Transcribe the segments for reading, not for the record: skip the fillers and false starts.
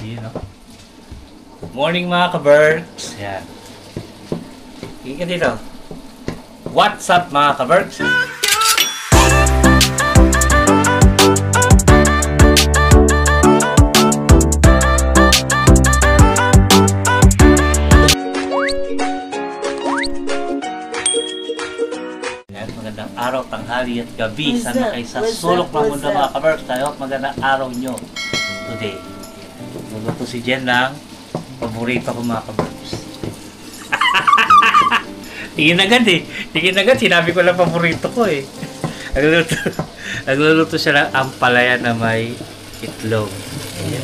Yun, no? Good morning mga ka-Berks. Yan. Hindi ka dito. What's up mga ka-Berks? Magandang araw, tanghali at gabi. Sana kayo sa sulok ng mundo mga ka-Berks. Tayo at magandang araw nyo today. Luluto si Jen ng paborito ko mga ka-Berks. Tingin agad eh. Tingin agad. Sinabi ko lang paborito ko eh. Nagluluto siya ng ampalaya na may itlog. Ayan.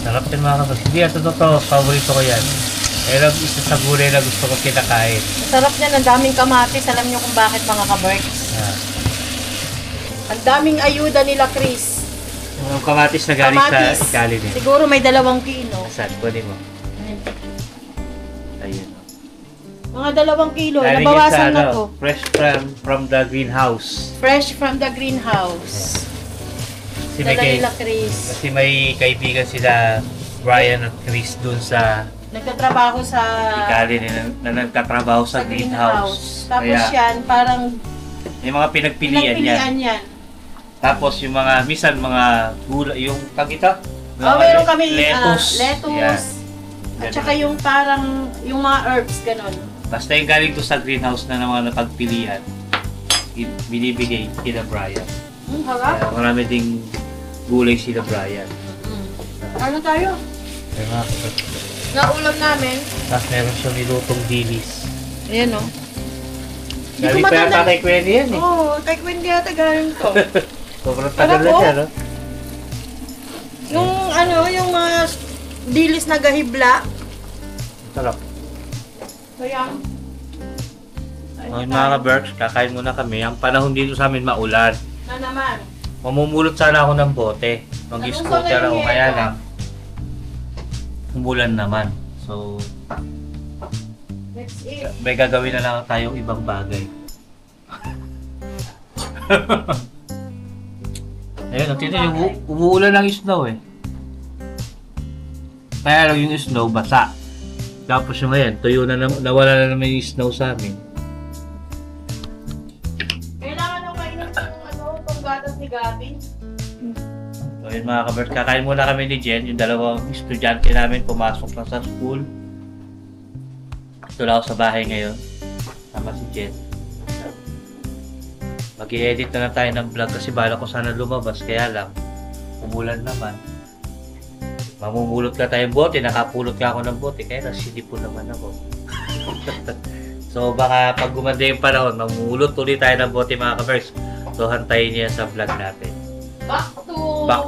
Sarap din mga ka-Berks. Hindi, ito paborito ko yan. Pero isa sa gulay na gusto ko kinakain. Sarap niyan, ang daming kamatis. Alam niyo kung bakit mga ka-Berks. Ang daming ayuda nila, Chris. Yung kamatis na galing sa Cali din. Siguro may 2 kilo. Saan? Kunin mo. Ayun. Mga 2 kilo. Nabawasan na to. Fresh from the greenhouse. Fresh from the greenhouse. Dala nila, Chris. Kasi may kaibigan sila, Brian at Chris, dun sa nagtatrabaho sa Cali na nagtatrabaho sa greenhouse. Tapos kaya, yan, parang yung mga pinagpilian yan. Tapos yung mga, minsan mga gulay, yung tagita. Meron kami lettuce. At saka yung parang, yung mga herbs, ganon. Basta yung galing to sa greenhouse na mga napagpilian, binibigay kila Brian. Harap. Marami ding gulay sila Brian. Ano tayo? Ay mga kapatid. Naulam namin. Tapos meron siyang nilutong dilis. Ayan o. Galing pa yata kay Kwenny yan eh. Oo, kay Kwenny yata galing to. Sobrang tagal na siya, no? Yung ano, yung mga dilis na gahibla. Sarap. Kaya. Ngayon mga ka-Berks, kakain muna kami. Ang panahon dito sa amin maulan. Na naman. Mamumulot sana ako ng bote. Mag-scooter ako, kaya lang. Umulan naman. So, let's eat. may gagawin na lang tayong ibang bagay. Ayun, tinan yung umuulan ng snow eh. Kaya lang yung snow basa. Tapos yung ngayon, tuyo na nawala na naman yung snow sa amin. Kailangan nung kainin itong gatas ni Gabi. So yun mga ka-Berks, kakain muna kami ni Jen, yung 2 estudyante namin pumasok na sa school. Ito lang ako sa bahay ngayon, sama si Jen. Mag-i-edit na tayo ng vlog kasi bala ko sana lumabas, kaya lang umulan naman. Mamumulot ka tayong bote, nakapulot ka ako ng bote, kaya nasidipon naman ako. So baka pag gumanda yung panahon, mamulot ulit tayo ng bote mga ka-Berks. So hantayin niya sa vlog natin. Back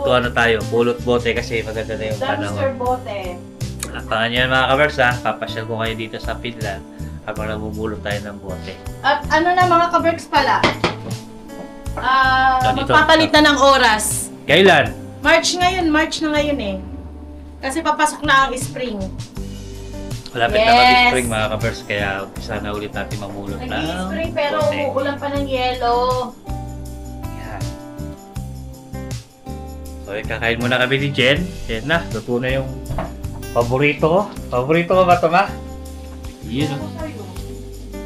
to ano tayo, pulot bote kasi maganda na yung panahon. Dumpster bote. Abangan nyo mga ka-Berks ha, papasyal ko kayo dito sa Finland habang namumulot tayo ng bote. At ano na mga ka-Berks pala? Magpapalit na ng oras. Kailan? March na ngayon eh. Kasi papasok na ang spring. Malapit na mag-spring mga ka-Berks, kaya umpisa na ulit natin mamulot ng Nag-spring pero umuulan pa ng yelo. So, kakain muna kami ni Jen. Yan na, luto na yung paborito ko. Paborito ko ba ito, ma? Yun o.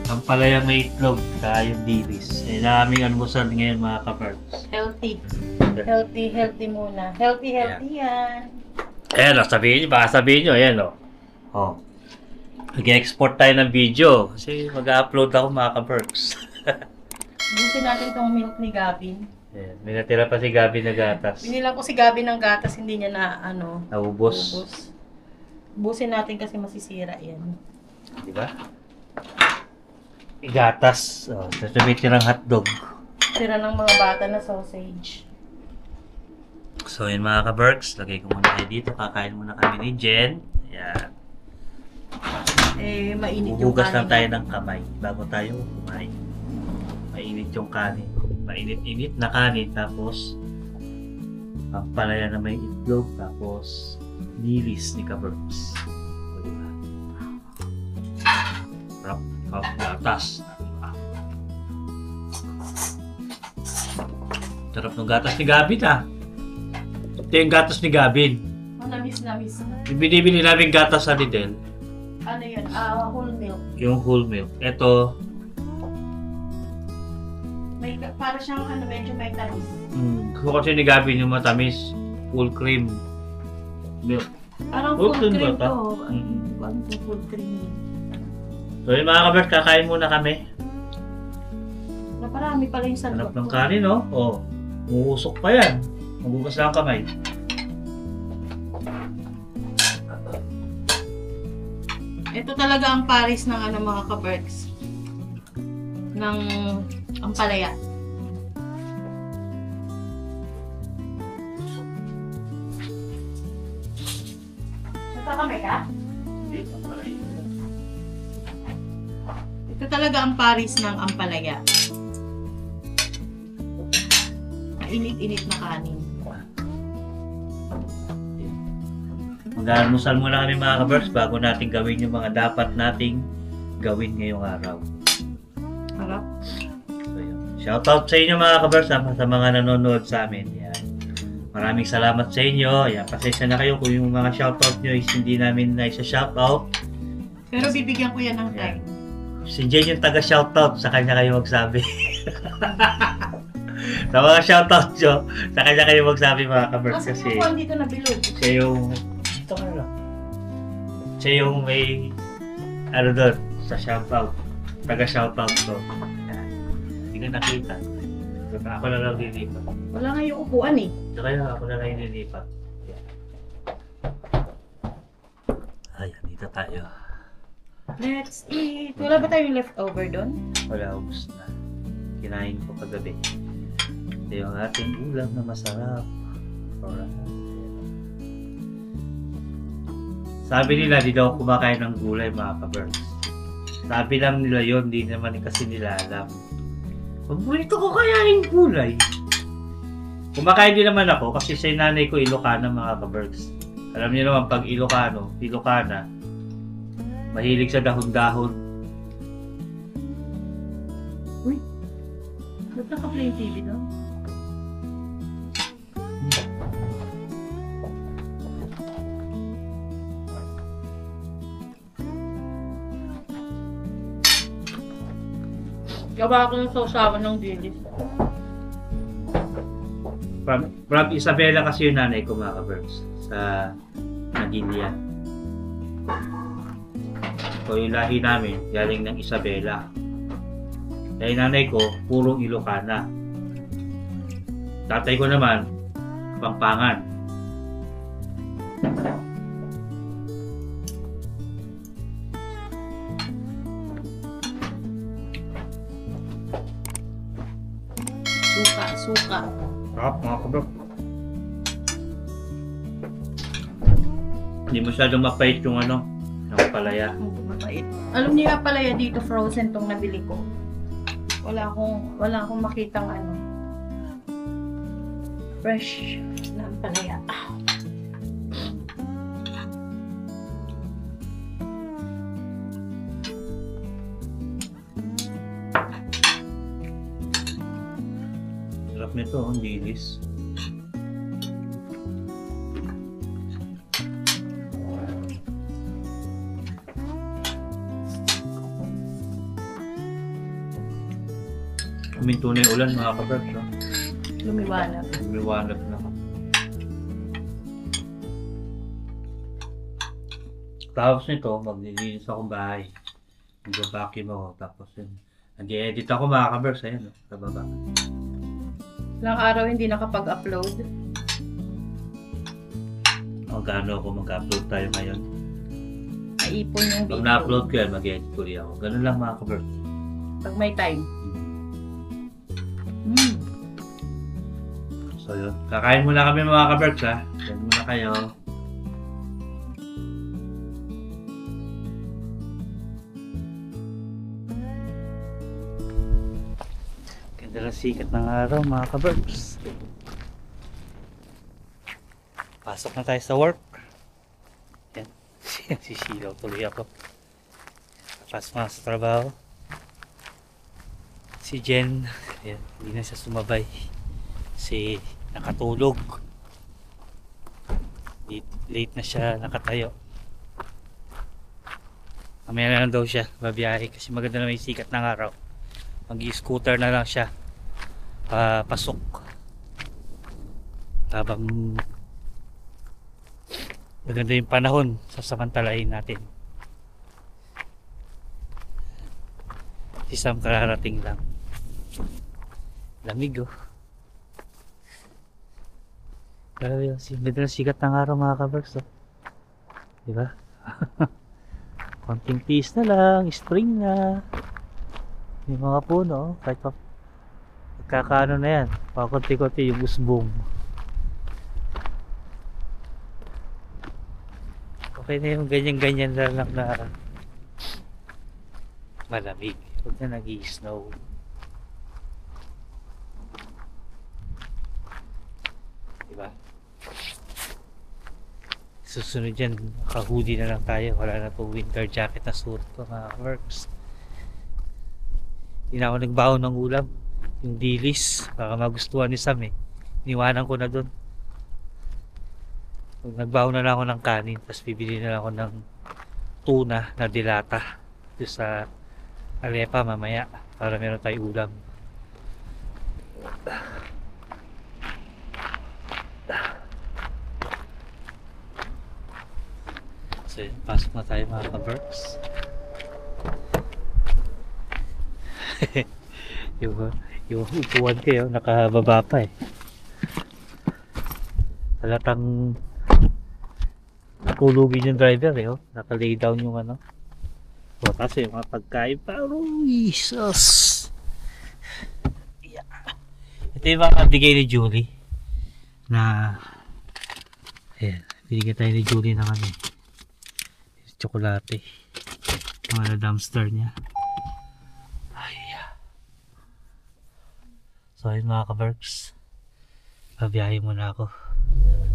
Ang palaya may itlog, kaya yung dilis. Yan na aming almusal ngayon mga ka-Berks. Healthy muna. Healthy yan. Ayan o, baka sabihin nyo, ayan o. Oh. Mag-export tayo ng video. Kasi mag-upload ako mga ka-Berks. Busin natin itong milk ni Gavin. Ayan, may natira pa si Gabi na gatas. Binila ko si Gabi ng gatas, hindi niya na naubos. Busin natin kasi masisira yan. Diba? Gatas. Oh, sasabihin tirang hotdog. Tira ng mga bata na sausage. So yun mga ka-Berks, lagay ko muna kayo dito. Kakain muna kami ni Jen. Ayan. Mainit yung Hugas lang kanin. tayo ng kamay bago tayo kumain. Mainit yung kanin. Mainit-init na kanin, tapos ang palaya na may itlog, tapos nilis ni ka-Berks. O diba? Rap gatas. Sarap ng gatas ni Gabi na. Ito yung gatas ni Gavin. Manamis-namis. Yung binibili namin gatas sa Lidl. Ano yun? Whole milk. Yung whole milk. Ito, May, para siyang medyo may tamis. gusto ko kasi ni Gavin yung matamis. Full cream milk. Parang Full full cream cream ba ito? to. Ano to full cream? So yun mga kabers, kakain muna kami. Naparami pala yung salbak Hanap ng kanin, no? Oh, uusok pa yan. Magugas lang ang kamay. Ito talaga ang Paris ng mga kaberks. Ng ampalaya. Natakamay ka? Ito talaga ang Paris ng ampalaya. Mainit-init na kanin. Mag-almusal muna kami mga kabers bago natin gawin yung mga dapat nating gawin ngayong araw. Harap. So, yun. Shoutout sa inyo mga kabers sa mga nanonood sa amin. Yan. Maraming salamat sa inyo. Yan. Pasensya na kayo kung yung mga shoutout nyo is hindi namin na isa-shoutout. Pero bibigyan ko yan ng time. Si Jen yung taga-shoutout, sa kanya kayo magsabi. Sa mga shoutout nyo, sa kanya kayo magsabi mga kabers Kasi kasi yung kwan dito na bilog. siya yung dito ka na. Siya yung may ano doon sa shoutout. Taga-shoutout to. Yan. Hindi ka nakita. Ako na lang lilipat. Wala nga yung upuan eh. Kaya ako na lang lilipat. Yan. Ayan, dito tayo. Let's eat. Wala ba tayong leftover doon? Wala, ubus na. Kinain ko kagabi. Ito yung ating ulam na masarap. Alright. Sabi nila, di daw kumakain ng gulay mga kabers. Sabi lang nila yon, di naman kasi nila alam. Paborito ko kaya yung gulay. Kumakain din naman ako kasi sa nanay ko Ilocana mga kabers. Alam niyo naman pag Ilocana, mahilig sa dahon-dahon. Uy, ba't naka-play yung TV doon? Gawa ko ng sausawan ng dilis. From Isabela kasi yung nanay ko mga kabers. Sa Nagilia. So yung lahi namin, galing ng Isabela. Kaya yung nanay ko, purong Ilocana. Tatay ko naman, Pampangan. Suka. Sarap mga kabros. Hindi masyadong mapait yung yung palaya. Mapait. Alam niyo nga palaya dito frozen tong nabili ko. Wala akong makitang fresh na palaya. Sarap nito, ang linis. Huminto na yung ulan mga kabers, no? Lumiwanag. Lumiwanag na. Tapos nito, maglilinis akong bahay. Mag-vacuum ako. Tapos yun. Nag-edit ako mga kabers, ayan, no? Sa baba. Ilang araw hindi nakapag-upload. Magkano ako mag-upload tayo ngayon? Naipon yung Pag video. na-upload ko yan, mag-edit ko rin ako. Ganun lang mga kabers. Pag may time. So yun. Kakain muna kami mga kabers, ha? Yan muna kayo. Ganda ng sikat ng araw mga kabers. Pasok na tayo sa work. Yan. Sisilaw tuloy ako. Pasok na sa trabaho. Si Jen, ayan, hindi na siya sumabay. Si nakatulog. Late na siya nakatayo. Mamaya na lang daw siya babiyahe kasi maganda na may sikat ng araw. Mag-scooter na lang siya pasok habang maganda yung panahon, sasamantalahin natin. Si Sam kararating lang. Lamig oh. Grabe yung ganda ng sikat ng araw mga kaberks oh. Diba? Konting tiis na lang, spring na. Yung mga puno oh, kahit pa kakaano na yan, pakunti-kunti yung usbong. Okay na yung ganyan-ganyan na lang na malamig. Huwag na nag-i-snow. Diba? Susunod dyan, naka-hoodie na lang tayo. Wala na po winter jacket na suot ko mga works. Hindi na ako nagbaon ng ulam. Yung dilis, baka magustuhan ni Sam eh. Iniwanan ko na dun. Nagbaon na lang ako ng kanin, tapos bibili na lang ako ng tuna na dilata doon sa Alepa mamaya para meron tayong ulam. So yun, pasok na tayo mga ka-berks. yung upuan kayo nakababa pa eh. Halatang natulugin yung driver eh, oh. Naka-lay down yung ano. O, kasi yung mga pagkain pa, Jesus! Yeah. Ito yung mga bigay ni Julie na ayan, binigyan tayo ni Julie ng ano, tsokolate. Yung ano, dumpster niya. So ayun mga ka-berks, babiyahe muna ako.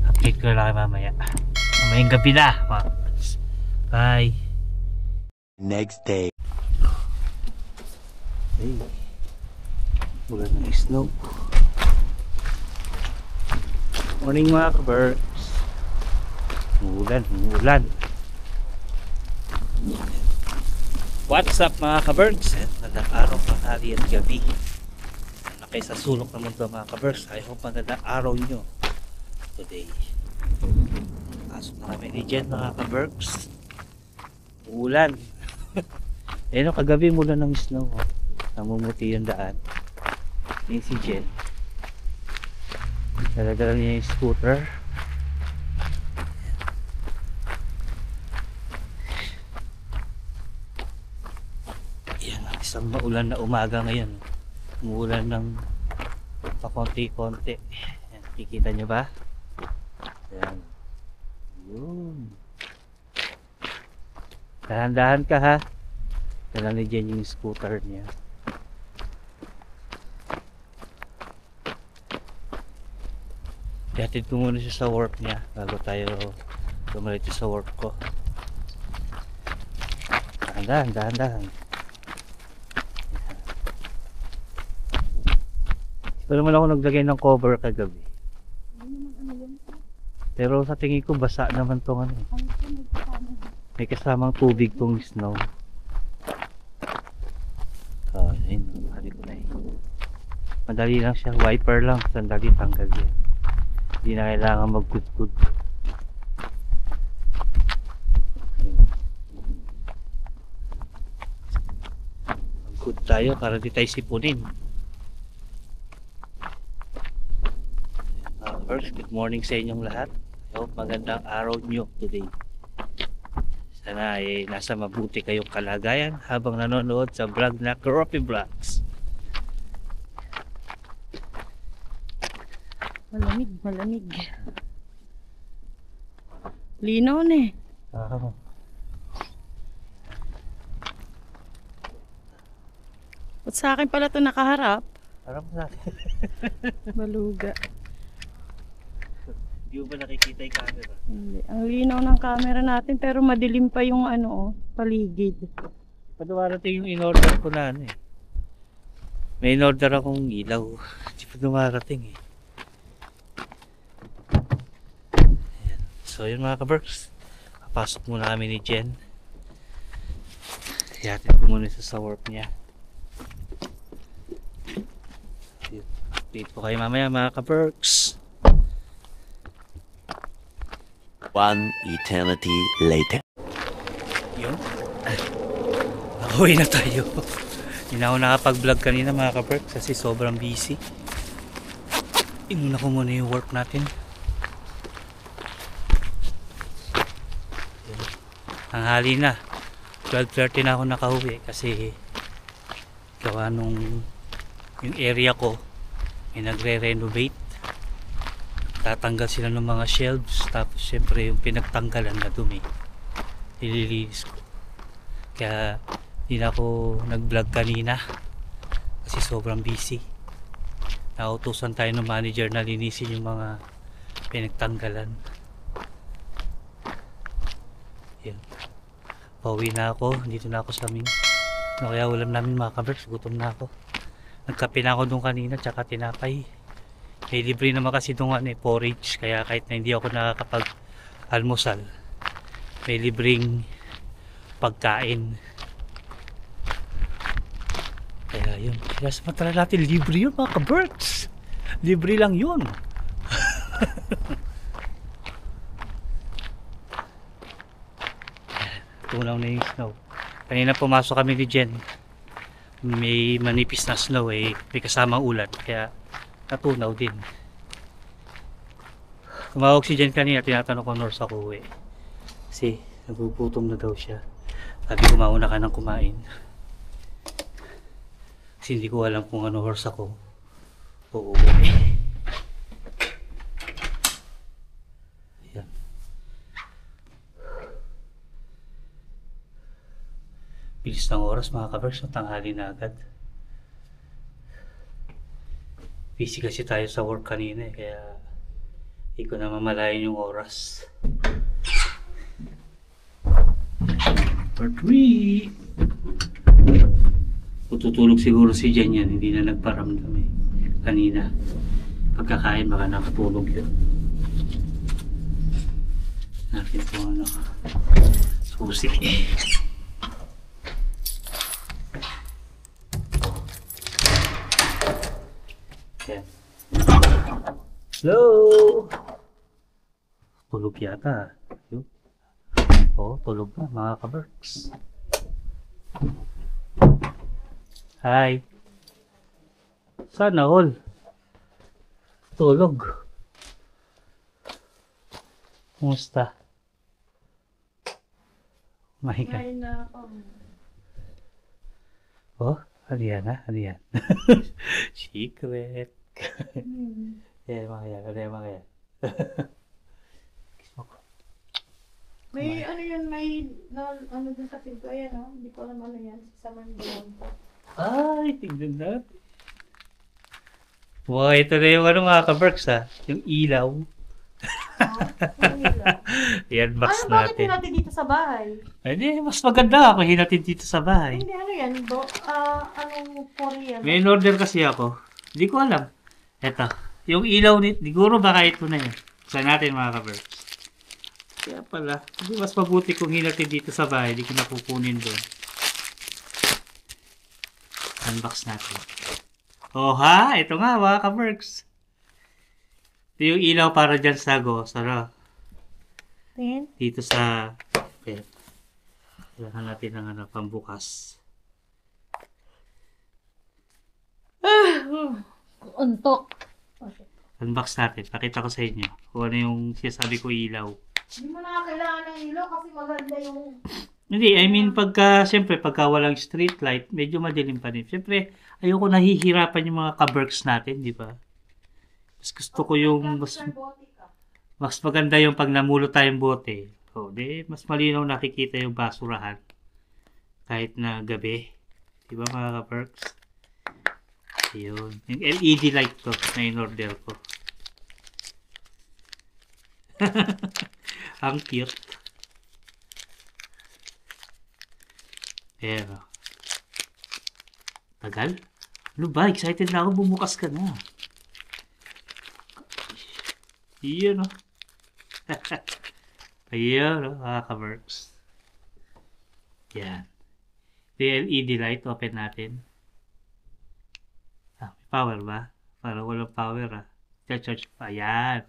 Update ko lang mamaya. Mamayang gabi na mga ka-berks. Bye. Next day. Hey, ulan ng snow. Morning mga ka-berks. Umulan. What's up mga ka-berks? Magandang araw, tanghali at gabi. Sa sulok ng mundo mga ka-berks. I hope magandang araw nyo today. Pasok na kami ni Jen mga ka-berks. Ulan. Ayun, kagabi mula ng snow. Namumuti yung daan. Ayun si Jen. Daladala niya yung scooter. Yan, isang maulan na umaga ngayon. Umuulan ng pakonti-konti. Ayan, kikita nyo ba? Ayan. Yun. Dahan-dahan ka ha. Dala ni Jen yung scooter niya. Ihatid ko muna siya sa work niya bago tayo dumalit sa work ko. Dahan-dahan. Pero naman ako naglagay ng cover kagabi. Pero sa tingin ko basa naman tong ano. May kasamang tubig tong snow. Oh, ayun, hali ko na eh. Madali lang siya, wiper lang, sandali tanggal yan. Hindi na kailangan magkudkud. Magkud tayo para di tayo sipunin. First, good morning sa inyong lahat. I hope magandang araw nyo today. Sana ay nasa mabuti kayong kalagayan habang nanonood sa vlog na Karopi Vlogs. Malamig. Linaw na eh. Ba't sa akin pala ito nakaharap? Harap sa akin. Baluga. Hindi mo ba nakikita yung camera? Hindi. Ang linaw ng camera natin pero madilim pa yung ano, paligid. Padumarating yung in-order ko na ano eh. May in-order akong ilaw. Hindi pa dumarating eh. Ayan. So So yun mga ka-Berks, papasok muna kami ni Jen. Ihatid ko muna sa warp niya. Update po kayo mamaya mga ka-Berks. One eternity later. Yun. Nakauwi na tayo. Hindi na ako nakapag-vlog kanina mga ka-Berks kasi sobrang busy. Inuna ko muna yung work natin. Ang hali na. 12:30 na ako nakauwi kasi gawa nung yung area ko may nagre-renovate. Tatanggal sila ng mga shelves, tapos syempre yung pinagtanggalan na dumi ililinis ko. Kaya hindi na ako nag-vlog kanina kasi sobrang busy. Nautusan tayo ng manager na linisin yung mga pinagtanggalan. Yan. Pauwi na ako, dito na ako sa aming kaya ulam namin mga ka-Berks, gutom na ako. Nagkape na ako nung kanina tsaka tinapay. May libre naman kasi doon porridge, kaya kahit na hindi ako nakakapag-almusal, may libreng pagkain. Kaya yun, kaya samantala natin libre yun mga ka-Berks. Libre lang yun. Tunaw na yung snow. Kanina pumasok kami ni Jen, may manipis na snow may kasamang ulan, kaya natunaw din. Tumawag si Jen kanina, tinatanong ko nurse ako kasi nagugutom na daw siya. Sabi ko mauna ka nang kumain kasi hindi ko alam kung ano horse ako uuwi. Ayan. Bilis ng oras mga ka-Berks, tanghali na agad. Busy kasi tayo sa work kanina kaya hindi ko na mamalayan yung oras. Part 3. Tutulog siguro si Jen yan, hindi na nagparamdam kanina. Pagkakain baka nakatulog yun. Natin po ano, susi. Yan. Hello! Tulog yata. Oo, tulog na mga ka-Berks. Hi! Sana all. Tulog. Kumusta? Mahiga. Ngayon na ako. Oh, ano yan ha? Ano yan? Secret. Yan mga yan. Ano yan mga yan? May ano yun, may ano dun sa pinto. Ayan o, hindi ko alam ano yan. Sa Mandalong. Ay, tignan natin. Wow, ito na yung ano mga ka-Berks ha. Yung ilaw. Yan, box ano, bakit natin. hinatid dito sa bahay? Ay, di, mas maganda ako hinatid dito sa bahay. Hindi, ano yan? Anong Korean? May order kasi ako. Hindi ko alam. Eto, yung ilaw nito, siguro baka ito na yun. Saan natin mga ka-Berks. Kaya pala, hindi mas mabuti kung hinatid dito sa bahay. Hindi ko na kukunin doon. Unbox natin. Oh ha, ito nga mga ka-Berks. Ito yung ilaw para dyan sa Gosara. Tingin? Dito sa... Okay. Kailangan natin ng ano, pambukas. Untok. Okay. Unbox natin. Pakita ko sa inyo kung ano yung sinasabi ko ilaw. Hindi mo na kailangan ng ilaw kasi maganda yung... Hindi, I mean siyempre pagka walang street light, medyo madilim pa rin. Siyempre, ayoko nahihirapan yung mga ka-Berks natin, di ba? Mas gusto ko yung mas maganda yung pag namulot tayong bote. O, mas malinaw nakikita yung basurahan kahit na gabi. Di ba mga ka-Berks? Ayun. Yung LED light to na in-order ko. Ang cute. Ayan o. Tagal? Ano ba? Excited na ako. Bumukas ka na. Iyan o. Ayun, mga ka-works. Yan. The LED light, open natin. May power ba? Parang walang power Charge pa. Ayan.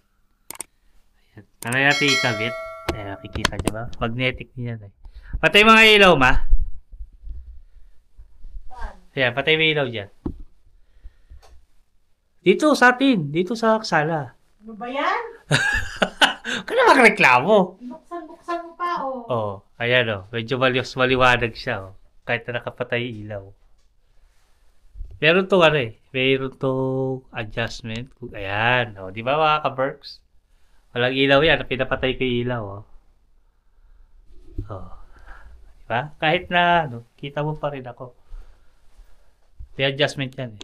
Ayan. Tara natin ikabit. Ayan, nakikita nyo ba? Magnetic niyan Patay mga ilaw, ma. Ayan, patay mga ilaw dyan. Dito sa atin. Dito sa sala. Ano ba yan? Kaya magreklamo. Buksan mo pa, Ayan medyo maliwanag siya kahit na nakapatay ilaw. Meron to meron to adjustment. Ayan, di ba mga ka-Berks? Walang ilaw yan, pinapatay ko yung ilaw, di ba? Kahit na, kita mo pa rin ako. May adjustment yan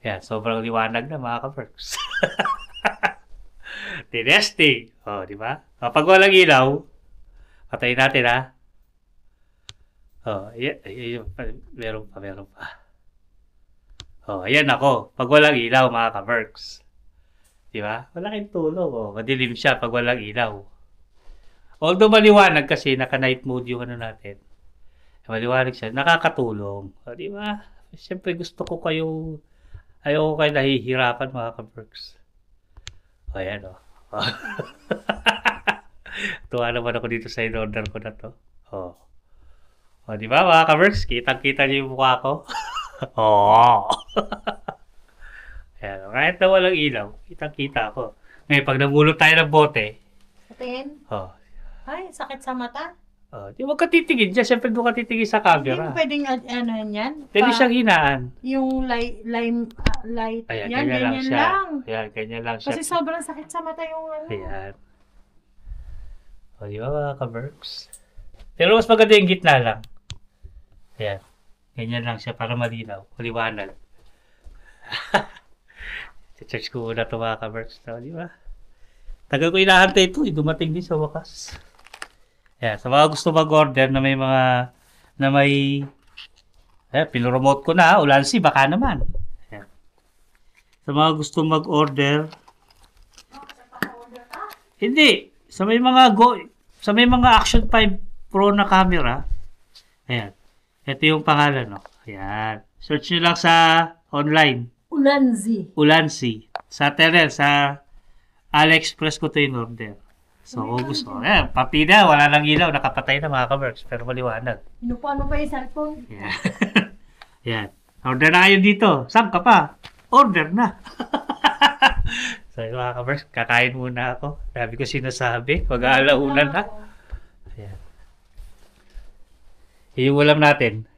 Ayan, sobrang liwanag na mga ka-Berks. Tinesting. Di ba? Pag walang ilaw, patayin natin meron pa. Ayan ako. Pag walang ilaw, mga ka-Berks. Di ba? Malaking tulong. Madilim siya pag walang ilaw. Although maliwanag kasi naka-night mode yung natin. Maliwanag siya. Nakakatulong. Di ba? Siyempre gusto ko ayaw ko kayo nahihirapan, mga ka-Berks. Ayan Tuwa naman ako dito sa in-order ko na to. Di ba mga ka-Berks? Kitang-kita niyo yung mukha ko. Ayan, kahit na walang ilaw, kitang-kita ako. Ngayon, pag namulot tayo ng bote. Patingin? Ay, sakit sa mata. Di wag ka titigin dyan. Siyempre doon ka titigin sa camera. Hindi pwedeng yan? Pwede siyang hinaan. Yung light. Ayan, yan, ganyan lang. siya. Ayan, ganyan lang siya. Kasi sobrang sakit sa mata yung Ayan. Di ba mga ka-Berks? Pero mas maganda yung gitna lang. Ayan. Ganyan lang siya para malinaw. Maliwanag. Charge ko muna ito mga ka-Berks. Di ba? Tagal ko inahantay ito. Dumating din sa wakas. Ayan. Sa mga gusto mag-order na may pinromote ko na. Ulansi, baka naman. Ayan. Sa mga gusto mag-order. Hindi. Sa may mga Action 5 Pro na camera. Ayan. Ito yung pangalan, Ayan. Search nyo lang sa online. Ulansi. Sa Terrell, sa AliExpress ko ito yung order. So, kung gusto. Ayan, partida, wala nang ilaw, nakapatay na mga ka-Berks, pero maliwanag. Paano pa yung cellphone? Ayan. Ayan. Order na kayo dito. Saan ka pa? Order na. So, mga ka-Berks, kakain muna ako. Sabi ko sinasabi, mag-aalauna na. Ayan. Yung ulam natin.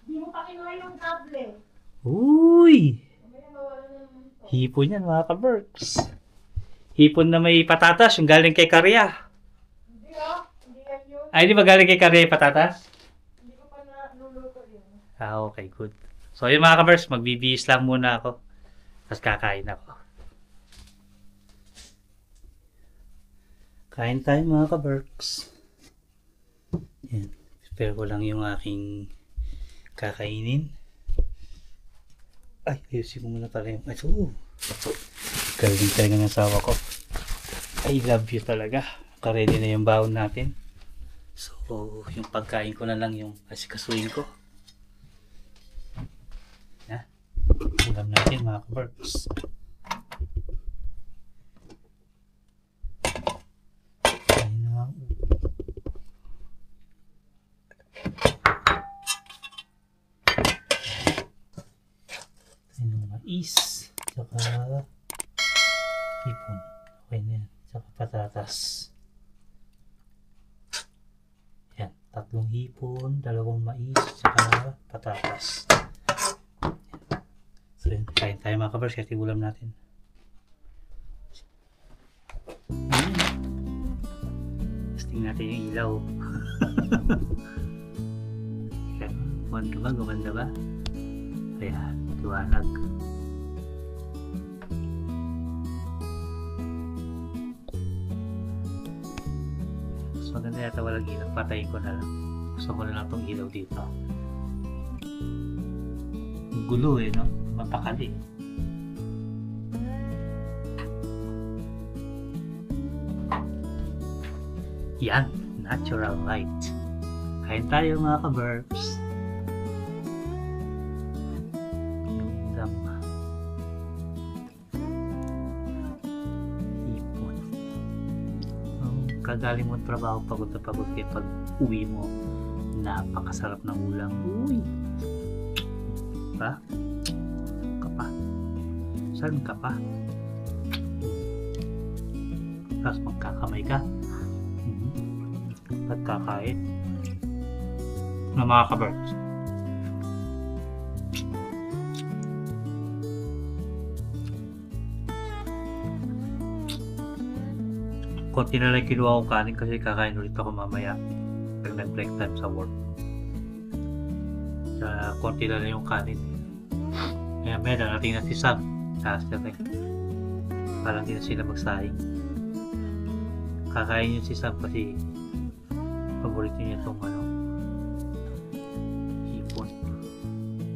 Hindi mo pa kinuha yung tablet. Uy! Hipon yan, mga ka-Berks. Hipon na may patatas, yung galing kay Karya. Hindi hindi yan yun. Ay, di ba galing kay Karya yung patatas? Hindi ko pa naluluto yun. Okay, good. So, yun mga ka-Berks, magbibihis lang muna ako. Tapos kakain ako. Kain tayo mga ka-Berks. Yan. Prepare ko lang yung aking kakainin. Ay, ayusin ko muna pala yung... Galing talaga ng asawa ko. I love you talaga. Naka-ready na yung baon natin. So, yung pagkain ko na lang yung asikasuhin ko. Na. Ulam natin mga ka-Berks. Mais, tsaka hipon. Okay na yan. Tsaka patatas. Yan. 3 hipon, 2 mais, tsaka patatas. Yan. So yun. Kain tayo mga ka-Berks. Kasi ulam natin. Testing natin yung ilaw. Gumanda ba? Gumanda ba? Ayan. Liwanag. Maganda yata walang ilaw. Patayin ko na lang. Gusto ko na lang itong ilaw dito. Gulo no? Mapakali. Yan, natural light. Kain tayo mga ka-burps. Ipon. Kagaling mo trabaho, pagod na pagod kayo. Pag uwi mo, napakasarap ng ulam. Uy! Pa? Kapa. Saan ka pa? Tapos magkakamay ka. Pagkakain na mga ka-birds. Konti na lang kinuha kong kanin kasi kakain ulit ako mamaya pag nag-break time sa work. Kaya konti na lang yung kanin. Kaya may darating na si Sam. Parang hindi na sila magsahing. Kakain yun si Sam kasi paborito niya itong hipon.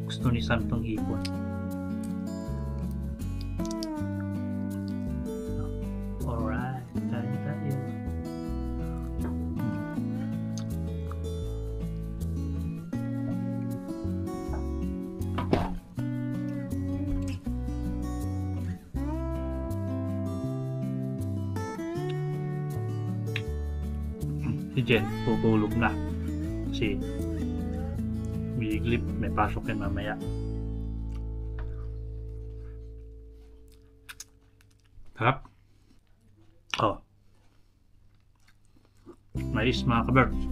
Gusto ni Sam itong hipon. Alright, kain tayo. Si Jen, pupulog na. Kasi may iglip, may pasok yan mamaya. Sarap. Oh. Mais mga ka-birds.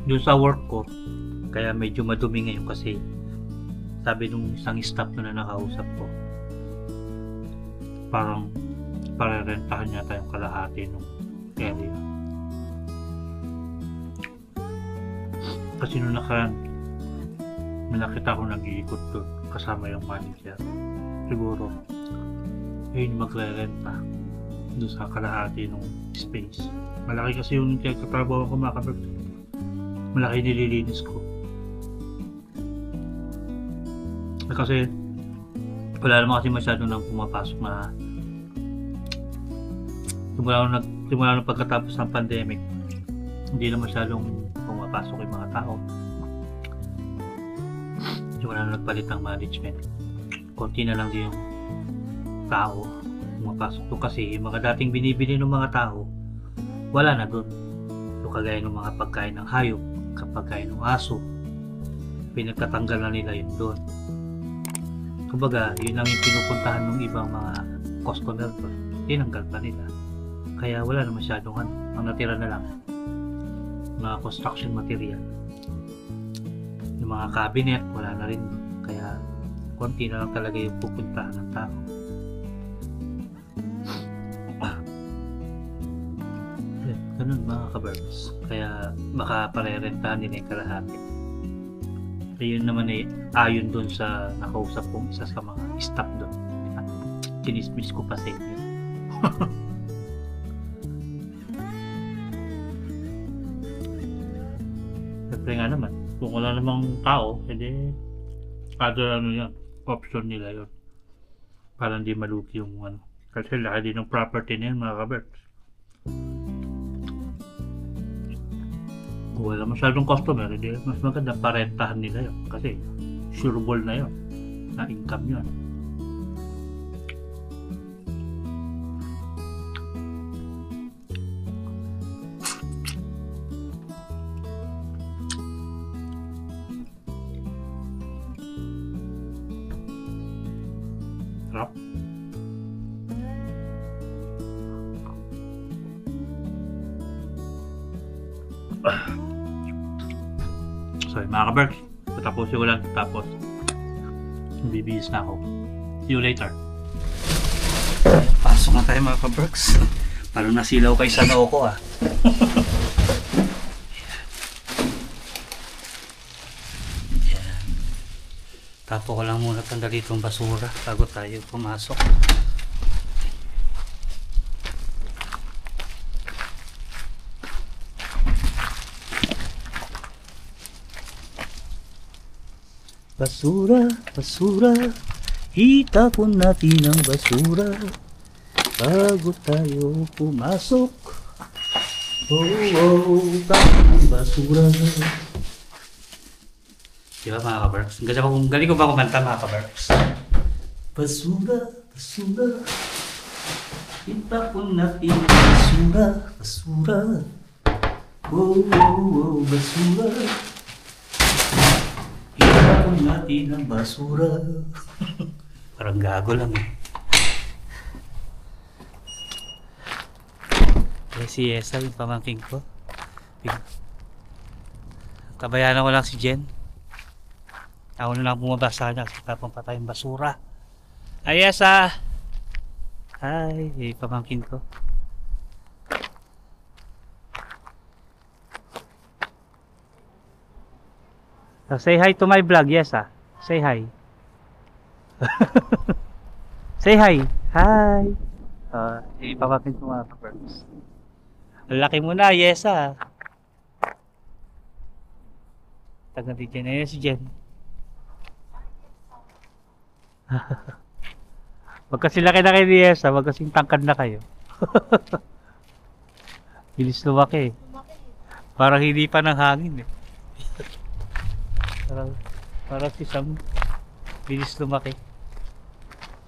Doon sa work ko, kaya medyo madumi ngayon kasi sabi nung isang staff na nakausap ko, parang parerentahan yata yung kalahati ng area. Kasi nung nakaraan, may nakita ko nag-iikot doon kasama yung manager. Siguro, yun magre-renta doon sa kalahati ng space. Malaki kasi yung nagkatrabaho ko mga ka-birds. Malaki nililinis ko. Kasi wala naman kasi masyado nang pumapasok na simula nung pagkatapos ng pandemic, hindi na masyadong pumapasok yung mga tao. Simula nung nagpalit ng management, konti na lang din yung tao pumapasok doon kasi yung mga dating binibili ng mga tao wala na doon. So kagaya ng mga pagkain ng hayop, kapag ng aso, pinagtatanggal na nila yun doon. Kumbaga, yun lang yung pinupuntahan ng ibang mga customer doon. Tinanggal pa nila. Kaya wala na masyadong ang natira na lang mga construction material. Yung mga cabinet, wala na rin doon. Kaya konti na lang talaga yung pupuntahan ng tao. Ganun mga ka-birds. Kaya baka parerentahan nila yung kalahati. Ayun naman ayon doon sa nakausap kong isa sa mga staff doon. Chinismis ko pa sa inyo. Siyempre nga naman, kung wala namang tao, edi other yan, option nila yun. Para hindi malugi yung kasi laki din ng property na yun mga ka-birds. Kung wala masyadong customer, hindi mas maganda parentahan nila yun kasi sureable na yun na income yun. Sarap. So mga ka-birds, patapusin ko lang tapos bibihis na ako. See you later. Pasok na tayo mga ka-birds. Parang nasilaw kay sa noo ko Yan. Tapo ko lang muna sandali itong basura bago tayo pumasok. Basura, basura, itapon natin ang basura bago tayo pumasok. Tapon ang basura. Diba mga kabarks? Galing ko ba kumanta mga kabarks? Basura, basura, itapon natin ang basura, basura. Basura. Itapon natin ang basura. Parang gago lang eh. Si Esa, yung pamangking ko. Tabayanan ko lang si Jen. Ako na lang bumabasa niya kasi tapon pa tayong basura. Ay Esa! Hi, pamangkin ko. Say hi to my vlog, yes Say hi. Say hi. Hi. Ipapapin ko mga kaperms. Laki mo na, yes Taga di Jen. Ayun si Jen. Wag kasi laki na kayo ni Yesa, wag kasing tangkad na kayo. Bilis lumaki. Parang hindi pa ng hangin eh. Parang si Sam, bilis lumaki.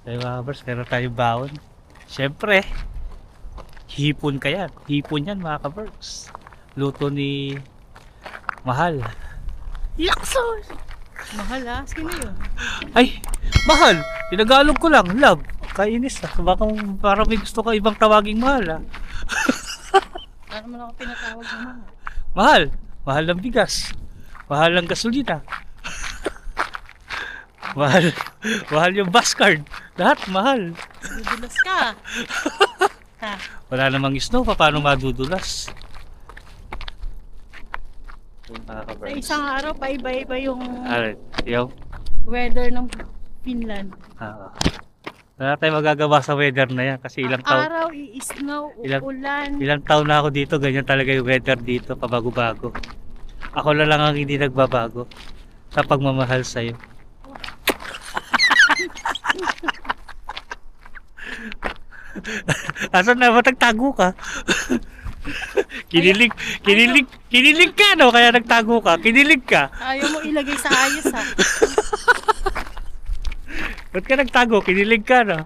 Tayo mga kabers, meron tayong baon. Siyempre, hipon ka yan. Hipon yan mga kabers. Luto ni Mahal. Yaksos! Mahal sino yun? Ay, Mahal! Tinagalog ko lang, love. Kainis baka parang may gusto ka ibang tawaging Mahal Ano naman ako pinatawag na mahal? Mahal! Mahal ng bigas. Mahal ng gasolina. mahal yung bus card. Lahat mahal. Dudulas ka. Ha? Wala namang snow, paano madudulas? Sa isang araw, paiba-iba yung weather ng Finland. Wala tayong magagawa sa weather na yan kasi ilang taon. Araw, i-snow, uulan. Ilang taon na ako dito, ganyan talaga yung weather dito, pabago-bago. Ako na lang ang hindi nagbabago sa pagmamahal sa'yo. Asan na ba nagtago ka? Kinilig ka no? Kaya nagtago ka, kinilig ka. Ayaw mo ilagay sa ayos Ba't ka nagtago? Kinilig ka no?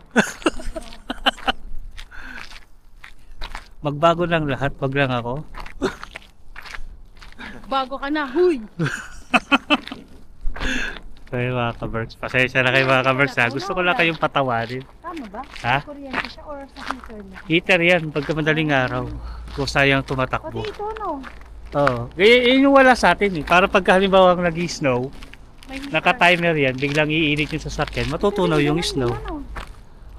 Magbago lang lahat, wag lang ako. Bago ka na, huy! Kaya mga kaberks, pasensya na kayo mga kaberks ha. Gusto ko lang kayong patawarin. Tama ba? Ha? Kuryente siya or sa heater na? Heater yan, pagka madaling araw. Kung sayang tumatakbo. Pati ito no? Oo. Yun yung wala sa atin eh. Para pagka halimbawa nag-snow, May heater. naka-timer yan, biglang iinit yung sasakyan, matutunaw yung Naman, snow. ano?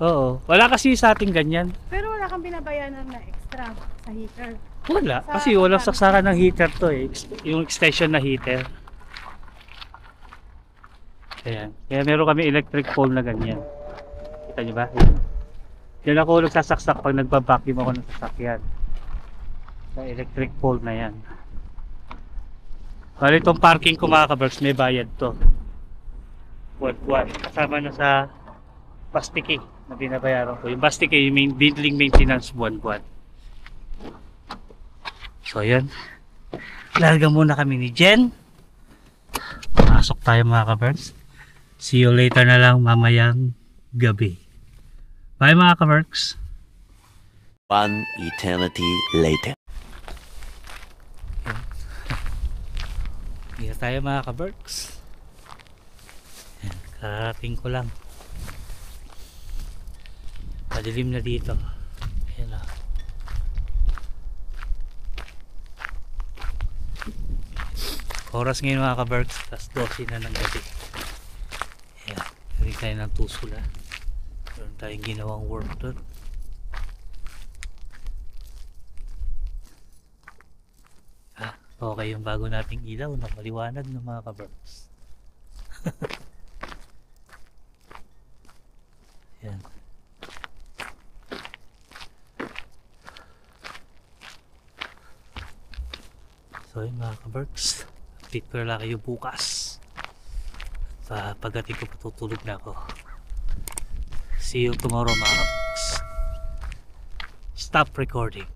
Oo. Wala kasi sa atin ganyan. Pero wala kang binabayanan na extra sa heater. Wala. Kasi walang saksakan ng heater to eh. Yung extension na heater. Ayan. Kaya meron kami electric pole na ganyan. Kita nyo ba? Yan ako nagsasaksak pag nagbabacuum ako ng sasakyan. Sa electric pole na yan. Bali itong parking ko mga kaberks, may bayad to. Buwan-buwan. Kasama na sa pastiki na binabayaran ko. Yung pastiki, yung building maintenance buwan-buwan. So yan. Larga muna kami ni Jen. Pasok tayo mga kaberks. See you later na lang mamayang gabi. Bye mga kaberks. One eternity later. Dito tayo mga kaberks. Karating ko lang. Padilim na dito. Ayan na. Oras ngayon mga kaberks, tas 12 na ng gabi. Ayan, hindi tayo ng tusula. Meron tayong ginawang work doon. Okay yung bago nating ilaw na maliwanag ng mga kaberks. Ayan. So yun mga kaberks, update ko na lang kayo bukas Pagdating ko patutulog na ako. See you tomorrow mga kabox. Stop recording.